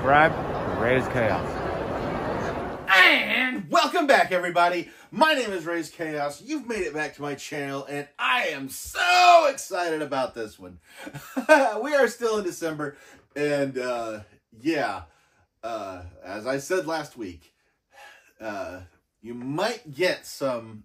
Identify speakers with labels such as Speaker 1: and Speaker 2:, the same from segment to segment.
Speaker 1: subscribe to Raze Chaos.
Speaker 2: And welcome back, everybody. My name is Raze Chaos. You've made it back to my channel, and I am so excited about this one. We are still in December, and as I said last week, you might get some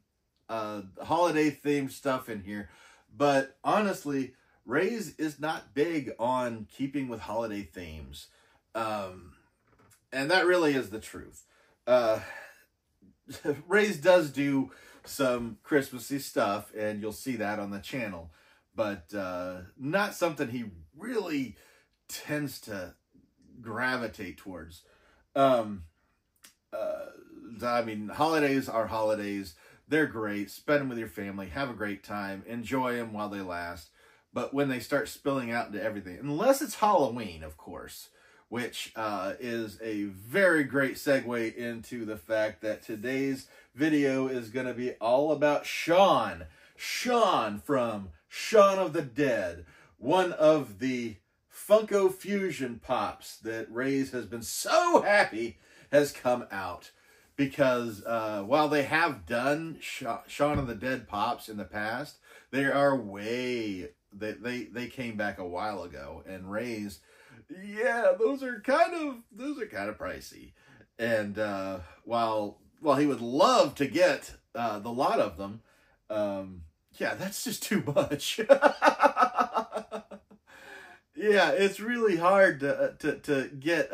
Speaker 2: holiday-themed stuff in here, but honestly, Raze is not big on keeping with holiday themes, and that really is the truth. Raze does do some Christmassy stuff, and you'll see that on the channel, but not something he really tends to gravitate towards. I mean, holidays are holidays. They're great. Spend them with your family. Have a great time. Enjoy them while they last. But when they start spilling out into everything, unless it's Halloween, of course, which is a very great segue into the fact that today's video is going to be all about Shaun. Shaun from Shaun of the Dead, one of the Funko Fusion Pops that Raze has been so happy has come out. Because while they have done Shaun of the Dead Pops in the past, they are way... They came back a while ago, and Raze, yeah, those are kind of pricey. And while he would love to get the lot of them, yeah, that's just too much. Yeah, it's really hard to get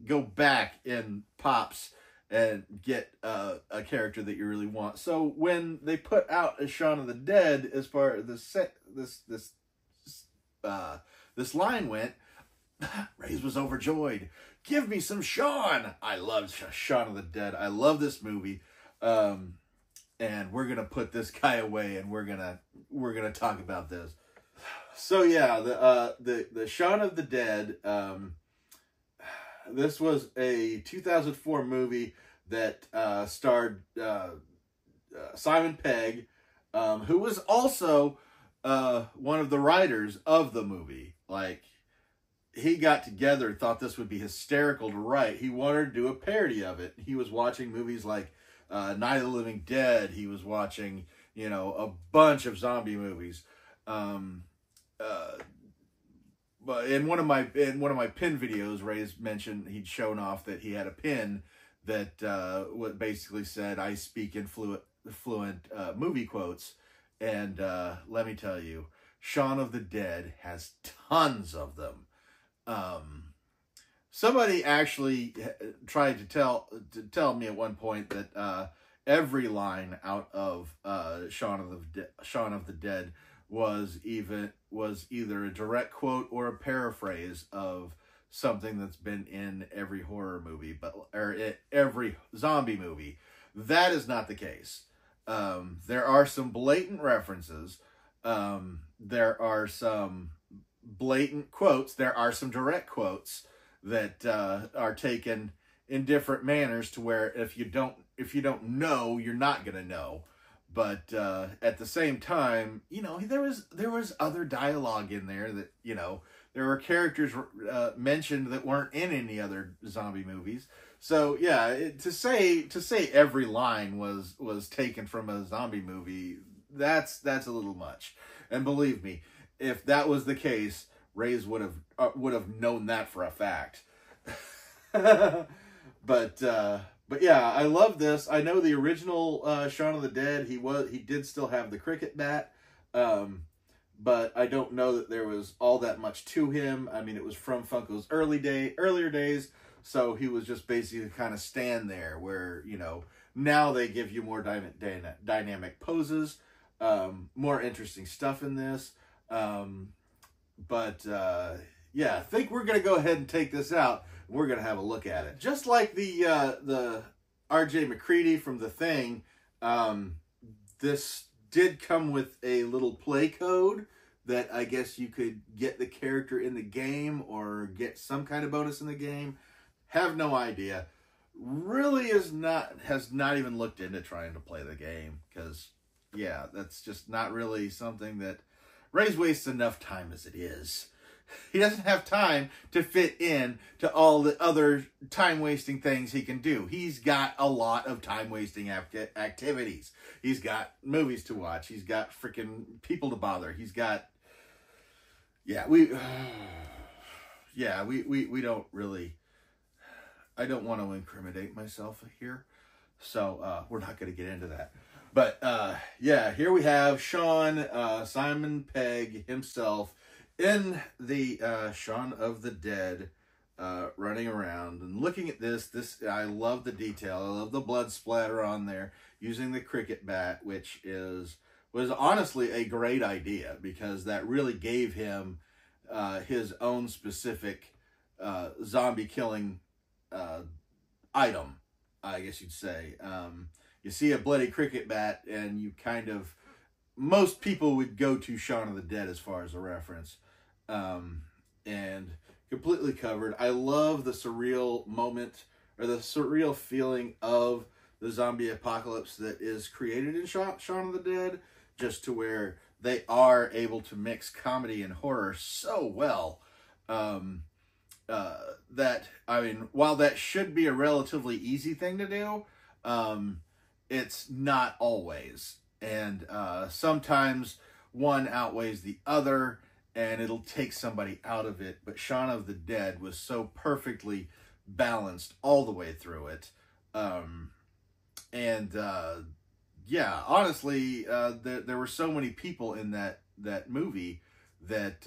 Speaker 2: go back in Pops and get a character that you really want. So when they put out a Shaun of the Dead, as far as this line went, Raze was overjoyed. Give me some Shaun! I love Shaun of the Dead. I love this movie, and we're gonna put this guy away, and we're gonna talk about this. So yeah, the Shaun of the Dead. This was a 2004 movie that starred Simon Pegg, who was also one of the writers of the movie. Like, he got together and thought this would be hysterical to write. He wanted to do a parody of it. He was watching movies like Night of the Living Dead. He was watching, you know, a bunch of zombie movies. But in one of my pin videos, Raze mentioned he'd shown off that he had a pin that what basically said, "I speak in fluent movie quotes," and let me tell you, Shaun of the Dead has tons of them. Somebody actually tried to tell me at one point that every line out of Shaun of the Dead was either a direct quote or a paraphrase of something that's been in every horror movie, every zombie movie. That is not the case. There are some blatant references. There are some blatant quotes. There are some direct quotes that are taken in different manners, to where if you don't know, you're not gonna know. But at the same time, you know, there was other dialogue in there that, you know, there were characters mentioned that weren't in any other zombie movies. So yeah, to say every line was taken from a zombie movie, that's a little much. And believe me, if that was the case, Raze would have known that for a fact. But yeah, I love this. I know the original Shaun of the Dead, he did still have the cricket bat, but I don't know that there was all that much to him. I mean, it was from Funko's earlier days, so he was just basically kind of stand there, where, you know, now they give you more dynamic poses, more interesting stuff in this. Yeah, I think we're going to go ahead and take this out. We're going to have a look at it. Just like the R.J. McCready from The Thing, this did come with a little play code that I guess you could get the character in the game or get some kind of bonus in the game. Have no idea. Really has not even looked into trying to play the game, because, yeah, that's just not really something that Raze wastes enough time as it is. He doesn't have time to fit in to all the other time-wasting things he can do. He's got a lot of time-wasting activities. He's got movies to watch. He's got freaking people to bother. He's got... Yeah, we don't really... I don't want to incriminate myself here, so we're not going to get into that. But, yeah, here we have Shaun, Simon Pegg himself, in the Shaun of the Dead, running around and looking at this. I love the detail. I love the blood splatter on there, using the cricket bat, which was honestly a great idea, because that really gave him his own specific zombie killing item, I guess you'd say. You see a bloody cricket bat, and you kind of... Most people would go to Shaun of the Dead as far as a reference. And completely covered. I love the surreal moment, or the surreal feeling of the zombie apocalypse that is created in Shaun of the Dead, just to where they are able to mix comedy and horror so well. That, I mean, while that should be a relatively easy thing to do, it's not always. And sometimes one outweighs the other, and it'll take somebody out of it. But Shaun of the Dead was so perfectly balanced all the way through it. Yeah, honestly, there were so many people in that movie that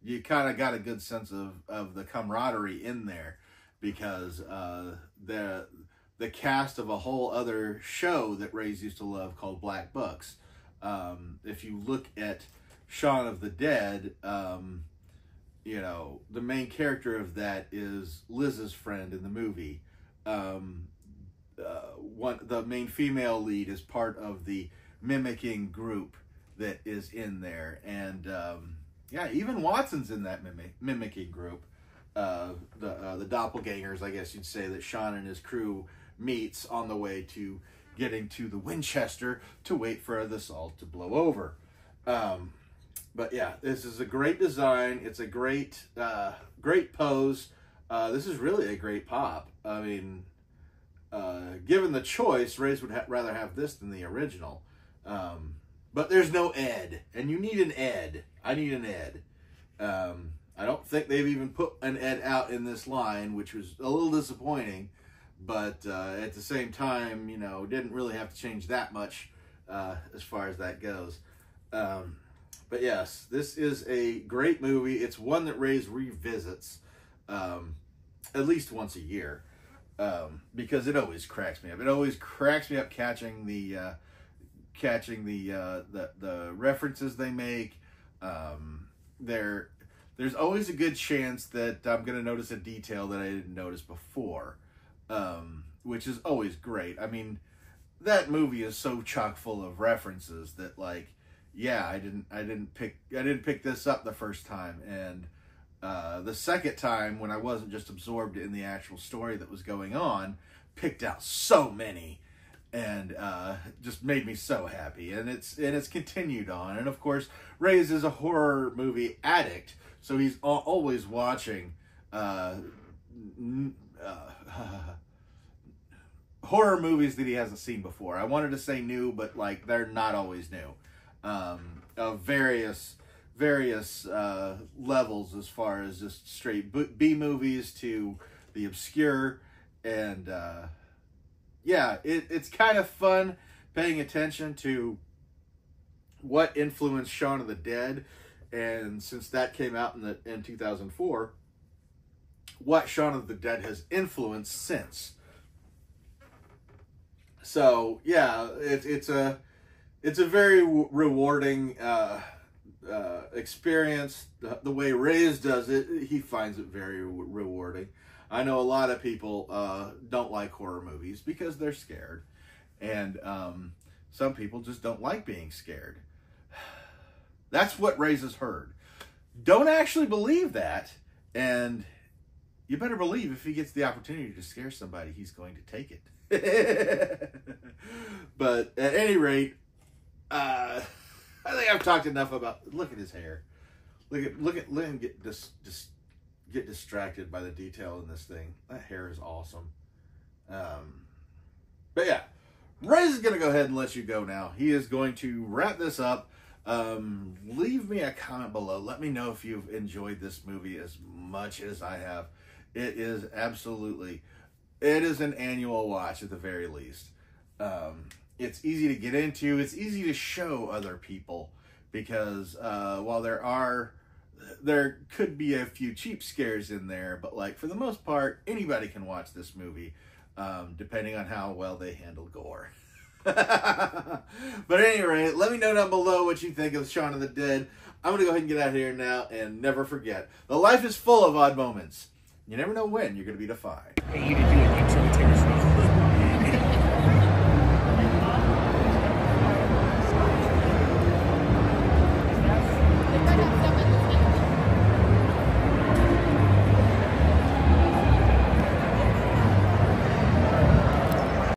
Speaker 2: you kind of got a good sense of the camaraderie in there, because the cast of a whole other show that Raze used to love called Black Bucks. If you look at Shaun of the Dead, you know, the main character of that is Liz's friend in the movie. The main female lead is part of the mimicking group that is in there. And yeah, even Watson's in that mimicking group. The doppelgangers, I guess you'd say, that Shaun and his crew meets on the way to getting to the Winchester to wait for the assault to blow over. But yeah, this is a great design. It's a great pose. This is really a great pop. I mean, given the choice, Raze would rather have this than the original. But there's no Ed, and you need an Ed. I need an Ed. I don't think they've even put an Ed out in this line, which was a little disappointing. But at the same time, you know, didn't really have to change that much as far as that goes. But yes, this is a great movie. It's one that Raze revisits at least once a year, because it always cracks me up. It always cracks me up catching the references they make. There's always a good chance that I'm going to notice a detail that I didn't notice before, which is always great. I mean, that movie is so chock full of references that, like, yeah, I didn't pick this up the first time, and the second time, when I wasn't just absorbed in the actual story that was going on, picked out so many, and just made me so happy. And it's continued on. And of course, Raze is a horror movie addict, so he's always watching horror movies that he hasn't seen before. I wanted to say new, but like, they're not always new. Of various levels, as far as just straight B movies to the obscure. And yeah, it's kind of fun paying attention to what influenced Shaun of the Dead, and since that came out in 2004, what Shaun of the Dead has influenced since. So yeah, it's a very rewarding experience. The way Raze does it, he finds it very rewarding. I know a lot of people don't like horror movies because they're scared, and some people just don't like being scared. That's what Raze has heard. Don't actually believe that, and you better believe if he gets the opportunity to scare somebody, he's going to take it. But at any rate, I think I've talked enough about... Look at his hair. Look at him get distracted by the detail in this thing. That hair is awesome. But yeah, Raze is going to go ahead and let you go now. He is going to wrap this up. Leave me a comment below. Let me know if you've enjoyed this movie as much as I have. It is an annual watch at the very least. It's easy to get into. It's easy to show other people because while there could be a few cheap scares in there, but like for the most part, anybody can watch this movie, depending on how well they handle gore. But at any rate, let me know down below what you think of Shaun of the Dead. I'm going to go ahead and get out of here now, and never forget, the life is full of odd moments. You never know when you're going to be defied.
Speaker 3: Hey, you to do it.